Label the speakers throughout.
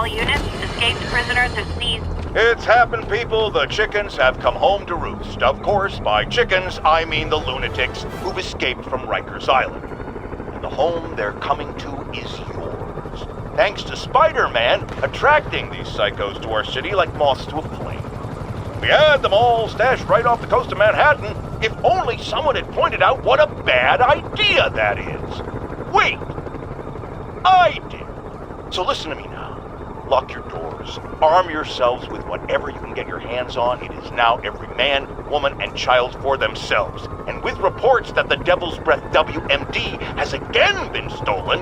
Speaker 1: all units. Escaped prisoners have seized.
Speaker 2: It's happened, people. The chickens have come home to roost. Of course, by chickens, I mean the lunatics who've escaped from Rikers Island. And the home they're coming to is yours. Thanks to Spider-Man attracting these psychos to our city like moths to a flame. We had them all stashed right off the coast of Manhattan. If only someone had pointed out what a bad idea that is. Wait! I did. So listen to me now. Lock your doors. Arm yourselves with whatever you can get your hands on. It is now every man, woman, and child for themselves. And with reports that the Devil's Breath WMD has again been stolen,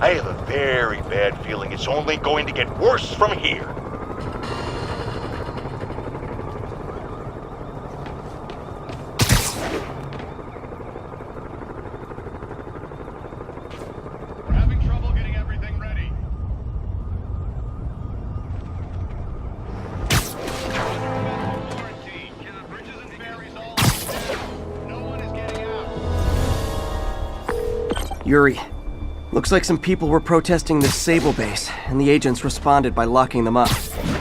Speaker 2: I have a very bad feeling it's only going to get worse from here.
Speaker 3: Yuri, looks like some people were protesting this Sable base, and the agents responded by locking them up.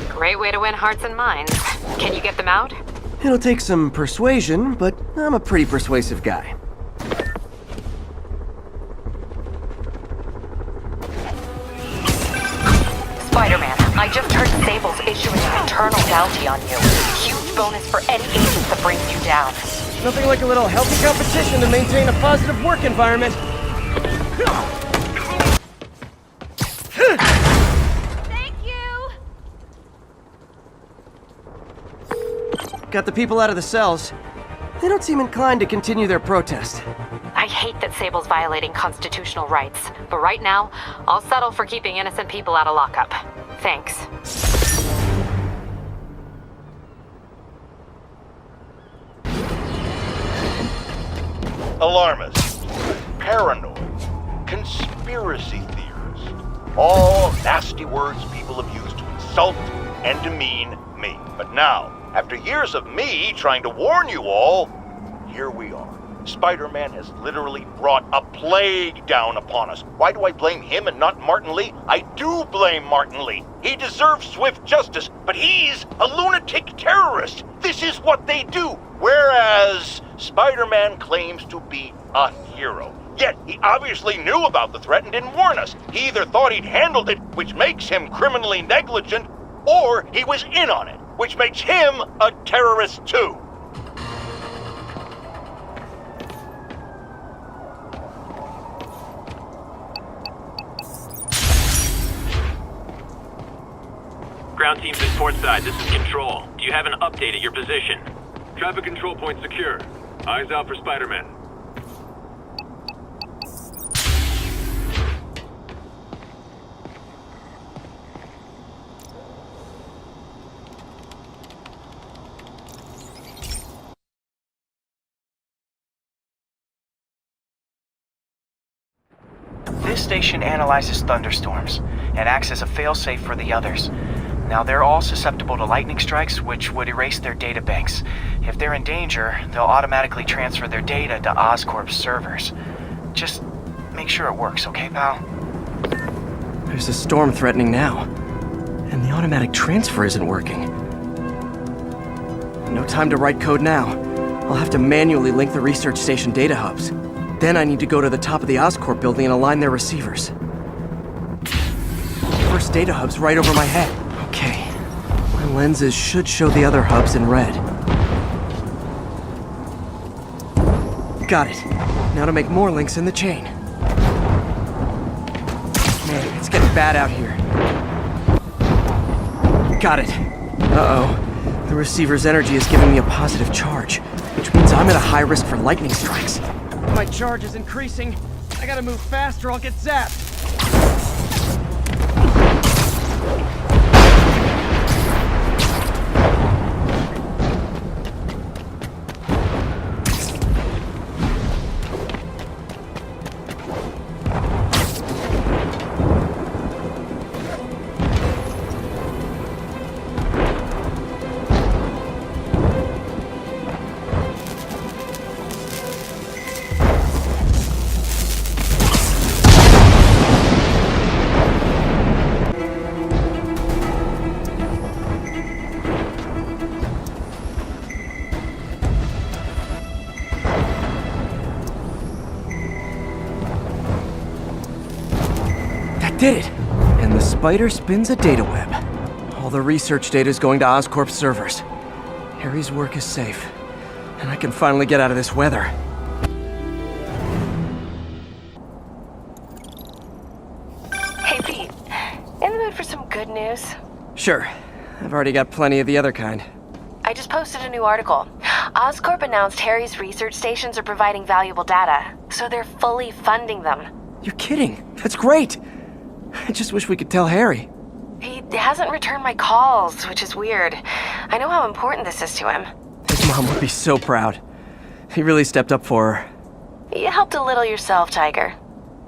Speaker 4: Great way to win hearts and minds. Can you get them out?
Speaker 3: It'll take some persuasion, but I'm a pretty persuasive guy.
Speaker 4: Spider-Man, I just heard Sable's issuing an internal bounty on you. Huge bonus for any agent that brings you down.
Speaker 3: Nothing like a little healthy competition to maintain a positive work environment.
Speaker 1: Thank you!
Speaker 3: Got the people out of the cells. They don't seem inclined to continue their protest.
Speaker 4: I hate that Sable's violating constitutional rights, but right now, I'll settle for keeping innocent people out of lockup. Thanks.
Speaker 2: Alarmists, paranoid, conspiracy theorists, all nasty words people have used to insult and demean me. But now, after years of me trying to warn you all, here we are. Spider-Man has literally brought a plague down upon us. Why do I blame him and not Martin Lee? I do blame Martin Lee. He deserves swift justice, but he's a lunatic terrorist. This is what they do. Whereas Spider-Man claims to be a hero. Yet he obviously knew about the threat and didn't warn us. He either thought he'd handled it, which makes him criminally negligent, or he was in on it, which makes him a terrorist too.
Speaker 5: Ground teams at port side, this is Control. Do you have an update at your position?
Speaker 6: Traffic control point secure. Eyes out for Spider-Man.
Speaker 7: This station analyzes thunderstorms and acts as a failsafe for the others. Now, they're all susceptible to lightning strikes, which would erase their data banks. If they're in danger, they'll automatically transfer their data to Oscorp's servers. Just make sure it works, okay, pal?
Speaker 3: There's a storm threatening now, and the automatic transfer isn't working. No time to write code now. I'll have to manually link the research station data hubs. Then I need to go to the top of the Oscorp building and align their receivers. First data hub's right over my head. Okay, my lenses should show the other hubs in red. Got it. Now to make more links in the chain. Man, it's getting bad out here. Got it. Uh-oh. The receiver's energy is giving me a positive charge, which means I'm at a high risk for lightning strikes. My charge is increasing. I gotta move fast or I'll get zapped. did it! And the spider spins a data web. All the research data is going to Oscorp's servers. Harry's work is safe, and I can finally get out of this weather.
Speaker 8: Hey Pete, in the mood for some good news?
Speaker 3: Sure. I've already got plenty of the other kind.
Speaker 8: I just posted a new article. Oscorp announced Harry's research stations are providing valuable data, so they're fully funding them.
Speaker 3: You're kidding. That's great. I just wish we could tell Harry.
Speaker 8: He hasn't returned my calls, which is weird. I know how important this is to him.
Speaker 3: His mom would be so proud. He really stepped up for her.
Speaker 8: You helped a little yourself, Tiger.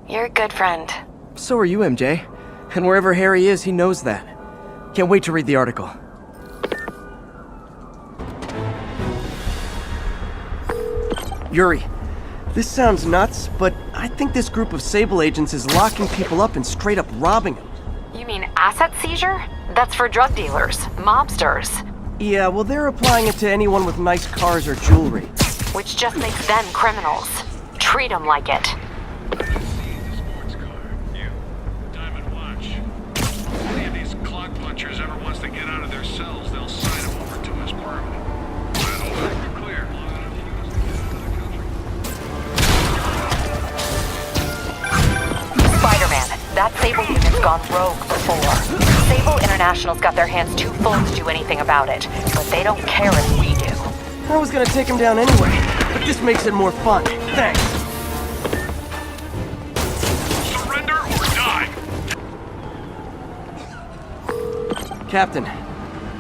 Speaker 8: You're a good friend.
Speaker 3: So are you, MJ. And wherever Harry is, he knows that. Can't wait to read the article. Yuri, this sounds nuts, but I think this group of Sable agents is locking people up and straight up robbing them.
Speaker 4: You mean asset seizure? That's for drug dealers, mobsters.
Speaker 3: Yeah, well, they're applying it to anyone with nice cars or jewelry.
Speaker 4: Which just makes them criminals. Treat them like it.
Speaker 6: Sports car. You. Diamond watch. If any of these clock punchers ever wants to get out of their cells, they'll sign them over to us permanent. You're clear.
Speaker 4: Spider-Man, that Sable unit's gone rogue before. Sable International's got their hands too full to do anything about it, but they don't care if we do.
Speaker 3: I was gonna take him down anyway, but this makes it more fun. Thanks.
Speaker 6: Surrender or die!
Speaker 3: Captain,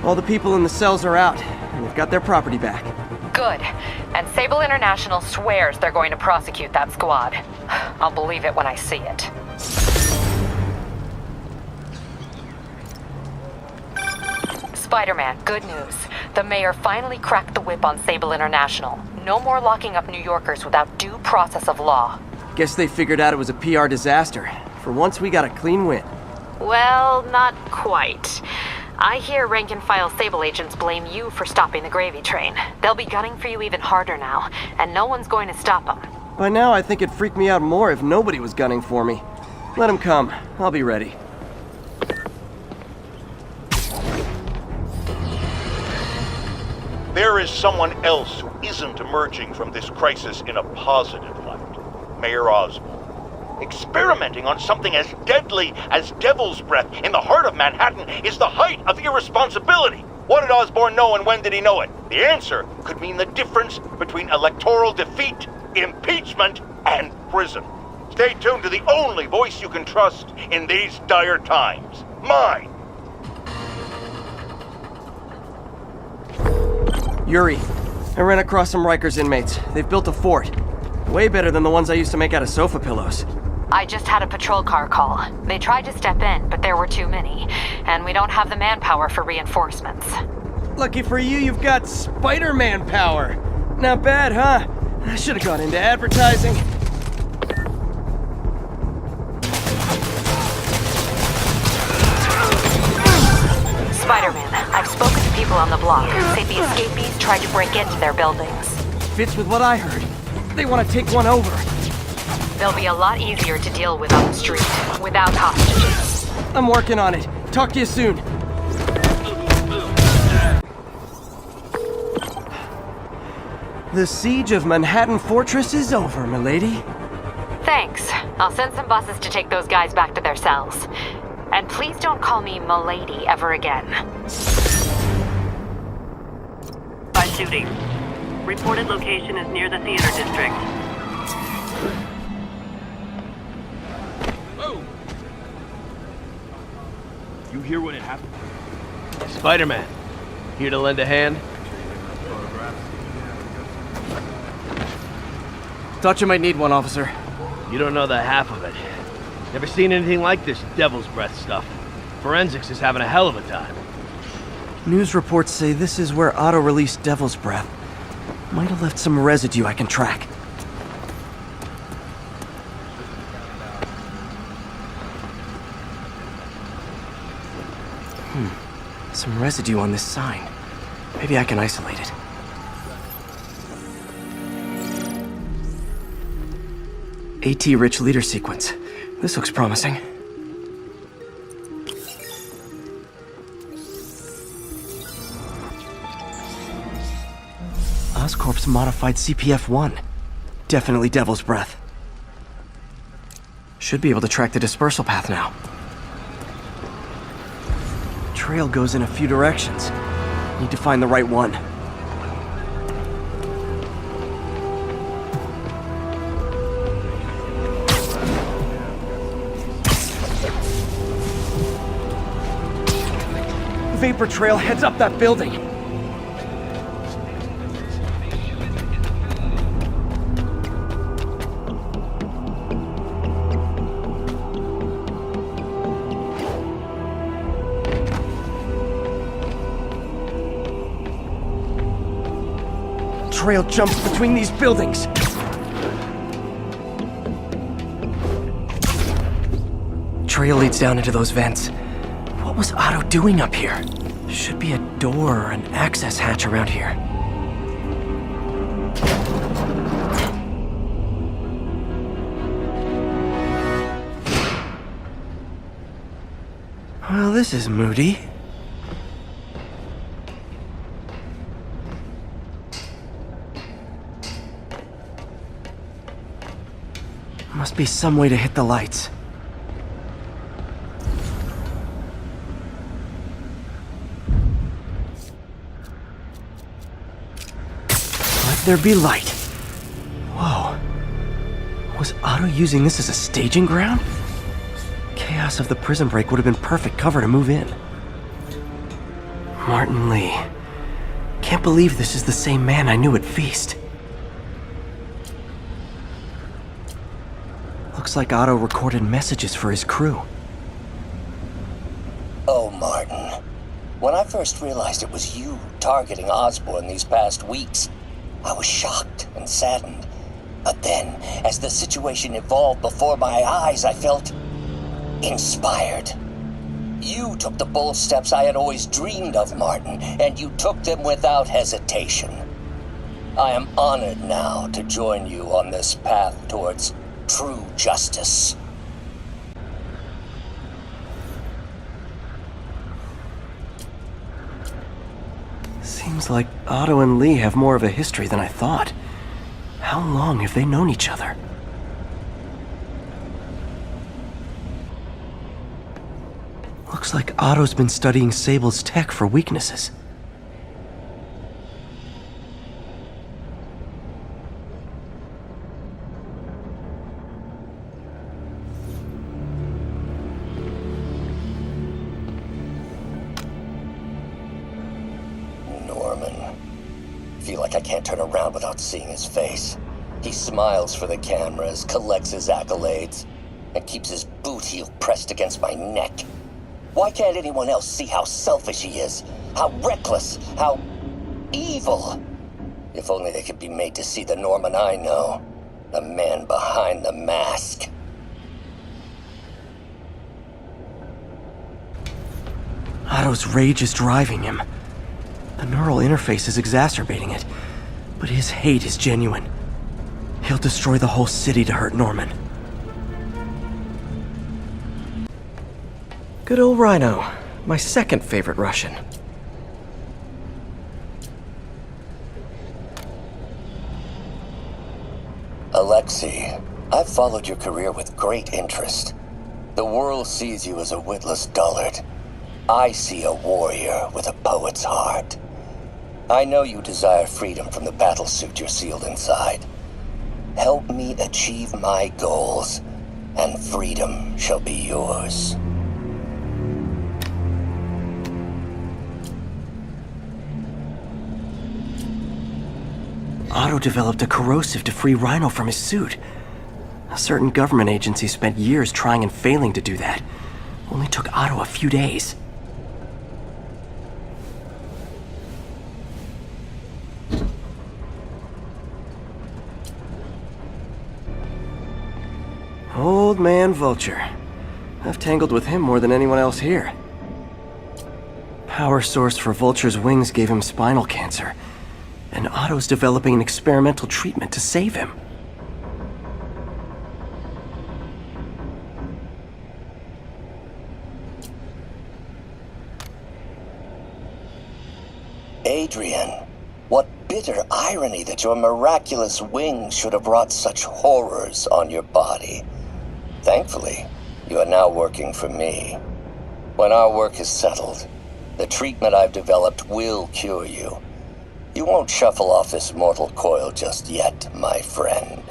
Speaker 3: all the people in the cells are out, and they've got their property back.
Speaker 4: Good. And Sable International swears they're going to prosecute that squad. I'll believe it when I see it. Spider-Man, good news. The mayor finally cracked the whip on Sable International. No more locking up New Yorkers without due process of law.
Speaker 3: Guess they figured out it was a PR disaster. For once, we got a clean win.
Speaker 4: Well, not quite. I hear rank-and-file Sable agents blame you for stopping the gravy train. They'll be gunning for you even harder now, and no one's going to stop them.
Speaker 3: By now, I think it'd freak me out more if nobody was gunning for me. Let them come. I'll be ready.
Speaker 2: There is someone else who isn't emerging from this crisis in a positive light. Mayor Osborn. Experimenting on something as deadly as devil's breath in the heart of Manhattan is the height of irresponsibility. What did Osborn know and when did he know it? The answer could mean the difference between electoral defeat, impeachment, and prison. Stay tuned to the only voice you can trust in these dire times. Mine.
Speaker 3: Yuri, I ran across some Rikers inmates. They've built a fort. Way better than the ones I used to make out of sofa pillows.
Speaker 4: I just had a patrol car call. They tried to step in, but there were too many. And we don't have the manpower for reinforcements.
Speaker 3: Lucky for you, you've got Spider-Man power. Not bad, huh? I should have gone into advertising.
Speaker 4: Spider-Man, I've spoken to people on the block who say the escapees tried to break into their buildings.
Speaker 3: Fits with what I heard. They want to take one over.
Speaker 4: They'll be a lot easier to deal with on the street, without hostages.
Speaker 3: I'm working on it. Talk to you soon. The siege of Manhattan Fortress is over, milady.
Speaker 4: Thanks. I'll send some buses to take those guys back to their cells. And please don't call me Milady ever again.
Speaker 1: By shooting. Reported location is near the theater district.
Speaker 9: You hear when it happened? Spider-Man. Here to lend a hand?
Speaker 3: Thought you might need one, officer.
Speaker 9: You don't know the half of it. Never seen anything like this devil's breath stuff. Forensics is having a hell of a time.
Speaker 3: News reports say this is where Otto released Devil's Breath. Might have left some residue I can track. Some residue on this sign. Maybe I can isolate it. AT-rich leader sequence. This looks promising. Otto's modified CPF-1. Definitely Devil's Breath. Should be able to track the dispersal path now. Trail goes in a few directions. Need to find the right one. Vapor trail heads up that building. Trail jumps between these buildings. Trail leads down into those vents. What was Otto doing up here? Should be a door or an access hatch around here. Well, this is moody. Must be some way to hit the lights. Let there be light. Whoa. Was Otto using this as a staging ground? Chaos of the prison break would have been perfect cover to move in. Martin Lee. Can't believe this is the same man I knew at Feast. Looks like Otto recorded messages for his crew.
Speaker 10: Oh, Martin. When I first realized it was you targeting Osborn these past weeks, I was shocked and saddened. But then, as the situation evolved before my eyes, I felt inspired. You took the bold steps I had always dreamed of, Martin, and you took them without hesitation. I am honored now to join you on this path towards true justice.
Speaker 3: Seems like Otto and Lee have more of a history than I thought. How long have they known each other? Looks like Otto's been studying Sable's tech for weaknesses.
Speaker 10: Feel like I can't turn around without seeing his face. He smiles for the cameras, collects his accolades, and keeps his boot heel pressed against my neck. Why can't anyone else see how selfish he is? How reckless, how evil? If only they could be made to see the Norman I know. The man behind the mask.
Speaker 3: Otto's rage is driving him. The neural interface is exacerbating it, but his hate is genuine. He'll destroy the whole city to hurt Norman. Good old Rhino, my second favorite Russian.
Speaker 10: Alexei, I've followed your career with great interest. The world sees you as a witless dullard. I see a warrior with a poet's heart. I know you desire freedom from the battlesuit you're sealed inside. Help me achieve my goals, and freedom shall be yours.
Speaker 3: Otto developed a corrosive to free Rhino from his suit. A certain government agency spent years trying and failing to do that. Only took Otto a few days. Old man Vulture. I've tangled with him more than anyone else here. Power source for Vulture's wings gave him spinal cancer, and Otto's developing an experimental treatment to save him.
Speaker 10: Adrian, what bitter irony that your miraculous wings should have brought such horrors on your body. Thankfully, you are now working for me. When our work is settled, the treatment I've developed will cure you. You won't shuffle off this mortal coil just yet, my friend.